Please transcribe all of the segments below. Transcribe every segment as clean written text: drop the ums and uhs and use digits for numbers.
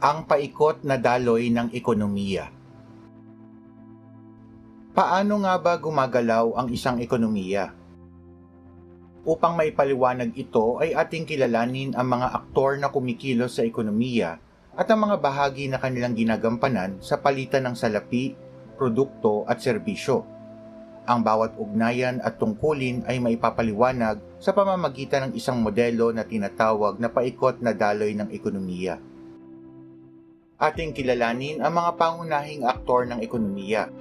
Ang paikot na daloy ng ekonomiya. Paano nga ba gumagalaw ang isang ekonomiya? Upang maipaliwanag ito ay ating kilalanin ang mga aktor na kumikilos sa ekonomiya at ang mga bahagi na kanilang ginagampanan sa palitan ng salapi, produkto at serbisyo. Ang bawat ugnayan at tungkulin ay maipapaliwanag sa pamamagitan ng isang modelo na tinatawag na paikot na daloy ng ekonomiya. Ating kilalanin ang mga pangunahing aktor ng ekonomiya.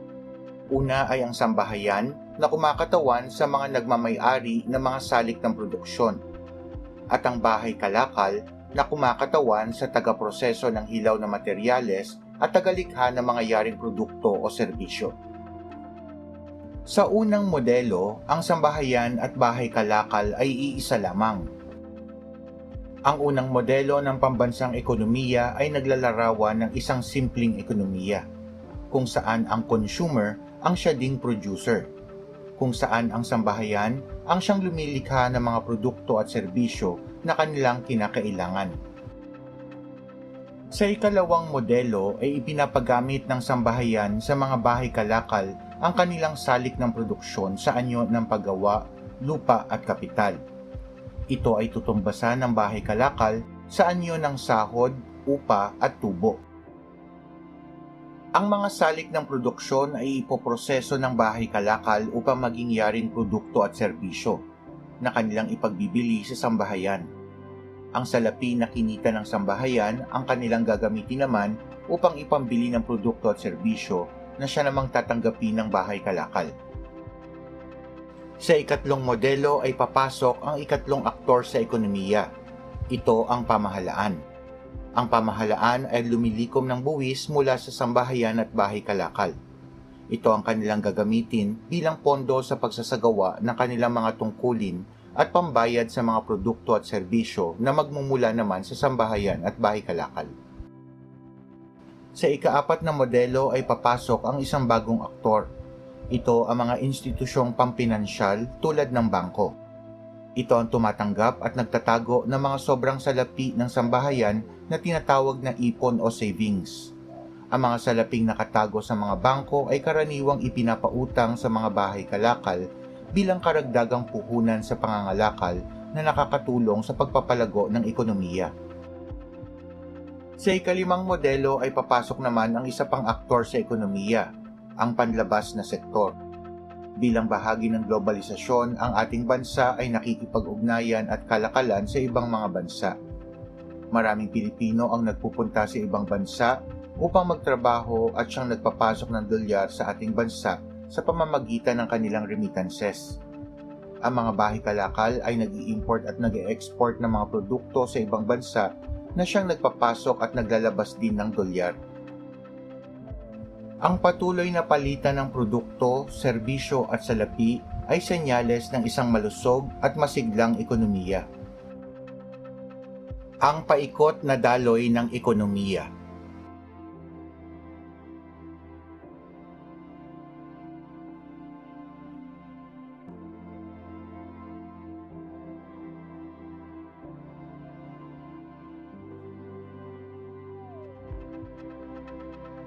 Una ay ang sambahayan na kumakatawan sa mga nagmamay-ari ng mga salik ng produksyon at ang bahay kalakal na kumakatawan sa tagaproseso ng hilaw na materyales at tagalikha ng mga yaring produkto o serbisyo. Sa unang modelo, ang sambahayan at bahay kalakal ay iisa lamang. Ang unang modelo ng pambansang ekonomiya ay naglalarawan ng isang simpleng ekonomiya, kung saan ang consumer ang siya ding producer, kung saan ang sambahayan ang siyang lumilikha ng mga produkto at serbisyo na kanilang kinakailangan. Sa ikalawang modelo ay ipinapagamit ng sambahayan sa mga bahay kalakal ang kanilang salik ng produksyon sa anyo ng paggawa, lupa at kapital. Ito ay tutumbasan ng bahay kalakal sa anyo ng sahod, upa at tubo. Ang mga salik ng produksyon ay ipoproseso ng bahay kalakal upang maging yaring produkto at serbisyo na kanilang ipagbibili sa sambahayan. Ang salapi na kinita ng sambahayan ang kanilang gagamitin naman upang ipambili ng produkto at serbisyo na siya namang tatanggapin ng bahay kalakal. Sa ikatlong modelo ay papasok ang ikatlong aktor sa ekonomiya. Ito ang pamahalaan. Ang pamahalaan ay lumilikom ng buwis mula sa sambahayan at bahay kalakal. Ito ang kanilang gagamitin bilang pondo sa pagsasagawa ng kanilang mga tungkulin at pambayad sa mga produkto at serbisyo na magmumula naman sa sambahayan at bahay kalakal. Sa ikaapat na modelo ay papasok ang isang bagong aktor. Ito ang mga institusyong pampinansyal tulad ng bangko. Ito ang tumatanggap at nagtatago ng mga sobrang salapi ng sambahayan na tinatawag na ipon o savings. Ang mga salaping nakatago sa mga bangko ay karaniwang ipinapautang sa mga bahay kalakal bilang karagdagang puhunan sa pangangalakal na nakakatulong sa pagpapalago ng ekonomiya. Sa ikalimang modelo ay papasok naman ang isa pang aktor sa ekonomiya, ang panlabas na sektor. Bilang bahagi ng globalisasyon, ang ating bansa ay nakikipag-ugnayan at kalakalan sa ibang mga bansa. Maraming Pilipino ang nagpupunta sa ibang bansa upang magtrabaho at siyang nagpapasok ng dolyar sa ating bansa sa pamamagitan ng kanilang remittances. Ang mga bahay kalakal ay nag-i-import at nag-e-export ng mga produkto sa ibang bansa na siyang nagpapasok at naglalabas din ng dolyar. Ang patuloy na palitan ng produkto, serbisyo at salapi ay senyales ng isang malusog at masiglang ekonomiya. Ang paikot na daloy ng ekonomiya.